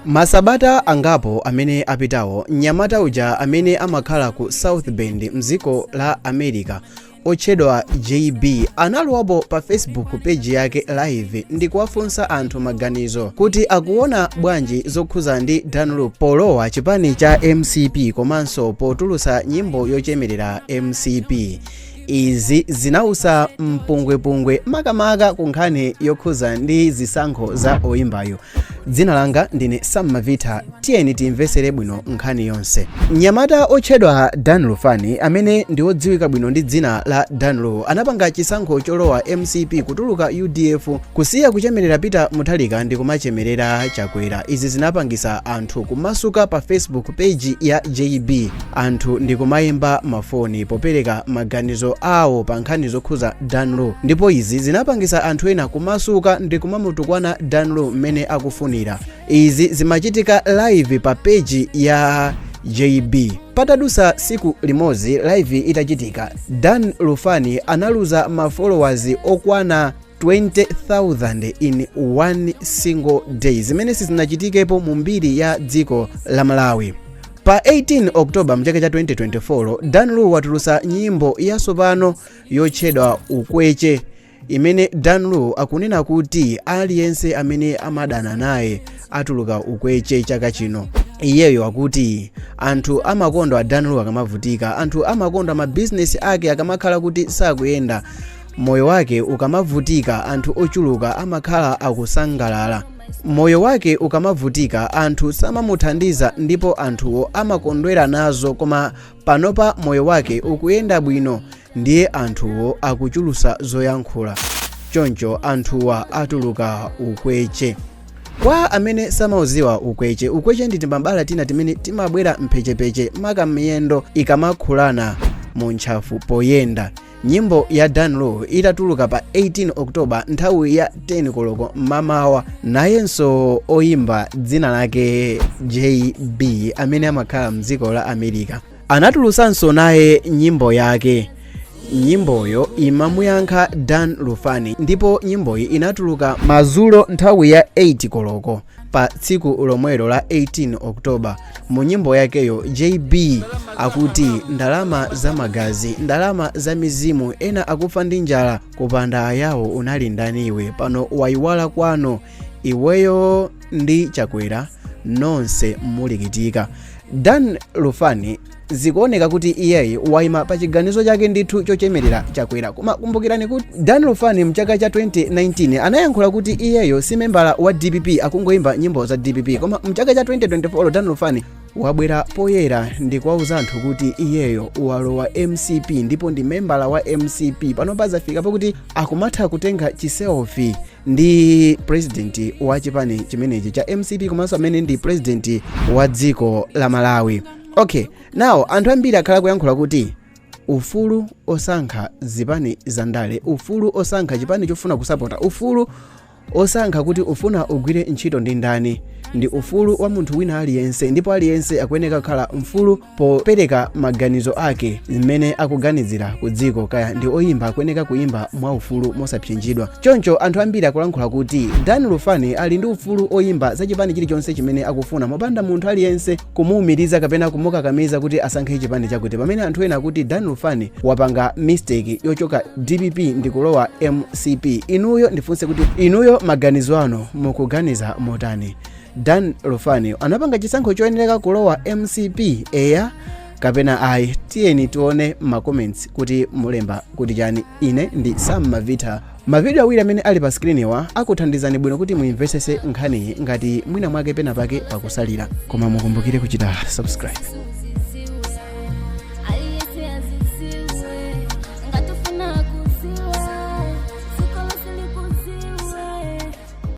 Masabata angapo amene apitawo mnyamata uja amene amakhala ku South Bend mdziko la America otchedwa JB analowapo pa Facebook page yake live ndi kuwafunsa anthu maganizo kuti akuona bwanji zokhuza ndi Dan Lu polowa chipani cha MCP komanso potulusa nyimbo yochemerera MCP. Izi zinausa mpungwepungwe makamaka ku nkhani yokhuza ndi zisankho za oyimbayo. Dzina langa ndine Samavita, tiyeni timvesere bwino nkhani yonse. Mnyamata otchedwa Dan Lu amene ndi odziwika bwino ndi dzina la Dan Lu anapanga chisankho cholowa MCP kutuluka UDF kusiya kuchemerera Peter Mutharika ndi kumachemerera Chakwera. Izi zinapangisa anthu kumasuka pa Facebook page ya JB. Anthu ndi kumayimba mafoni popereka maganizo awo pa nkhani zokhuza Dan Lu, ndipo izi zinapangisa anthu ena kumasuka ndi kumamutukwana Dan Lu mmene akufunira. Izi zimachitika live pa page ya JB. Patadusa siku limozi live itachitika, Dan Lu analuza ma followers okwana 20,000 in one single day, zimene sizinachitikepo mu mbiri ya dziko la Malawi. Pa 18 Oktoba mchaka cha 2024, Dan Lu watulusa nyimbo yatsopano yotchedwa Ukweche, imene Dan Lu akunena kuti aliyense amene amadana naye atuluka ukweche chaka chino. Iyeyo akuti anthu amakondwa Dan Lu akamavutika, anthu amakondwa ma business ake akamakhala kuti sakuyenda, moyo wake ukamavutika anthu ochuluka amakhala akusangalala. Moyo wake ukamavutika anthu samamuthandiza ndipo anthuwo amakondwera nazo, koma panopa moyo wake ukuyenda bwino ndiye anthuwo akuchulusa zoyankhula. Choncho anthuwa atuluka ukweche. Kwa amene samauziwa ukweche, ukweche ndi timbambala tina timene timabwera mphechepeche maka miyendo ikamakhulana mu ntchafu poyenda. Nyimbo ya Dan Lu itatuluka pa 18 Oktoba nthawi ya 10 koloko mamawa, nayenso oyimba dzina lake JB amene amakhala mdziko la America anatulusanso naye nyimbo yake. Nyimboyo imamuyankha Dan Lu ndipo nyimboyi inatuluka madzulo nthawi ya 8 koloko pa tsiku lomwelo la 18 Oktoba. Mu nyimbo yakeyo JB akuti ndalama za magazi, ndalama za mizimu, ena akufa ndi njala, kupanda ayawo unali ndaniwe, pano wayiwala kwano, iweyo ndi Chakwera nonse mulikitika. Dan Lu zikuoneka kuti iyeyi wayima pa chiganizo chake ndithu chochemerera Chakwera. Koma kumbukirani kuti Dan Lu mchaka cha 2019 anayankhula kuti iyeyo si membala wa DPP akungoyimba nyimbo za DPP, koma mchaka cha 2024 Dan Lu wabwera poyera ndi kuwauza anthu kuti iyeyo walowa MCP ndipo ndi membala wa MCP. Pano pazafika pakuti akumatha kutenga chiselfie ndi president wa chipani chimenechi cha MCP komanso amene ndi president wa dziko la Malawi. Okay, now anthu ambiri akhala kuyankhula kuti ufulu osankha zipani zandale, ufulu osankha chipani chofuna kusapota, ufulu osankha kuti ufuna ugwire ntchito ndi ndani, ndi ufulu wa munthu wina aliyense, ndipo aliyense akuyeneka kukhala mfulu popereka maganizo ake zimene akuganizira ku dziko, kaya ndi oyimba akuyeneka kuimba mwa ufulu mosapsinjidwa. Choncho anthu ambiri akulankhula kuti Dan Lu ali ndi ufulu oyimba za chipani chilichonse chimene akufuna mopanda munthu aliyense kumuwumiriza kapena kumukakamiza kuti asankhe chipani chakuti, pamene anthu ena kuti Dan Lu wapanga mistake yochoka DPP ndi kulowa MCP. Inuyo ndifunse kuti inuyo maganizo ano mukuganiza motani? Dan Lu anapanga chisankho choyenera kulowa MCP eya kapena ayi? Tiyeni tione ma comments kuti mulemba kuti chani. Ine ndi Samavita. Mavideo awiri amene ali pa screen wa akuthandizani bwino kuti muimvesese nkhani ngati mwina mwake pena pake pakusalira, koma mukumbukire kuchita subscribe.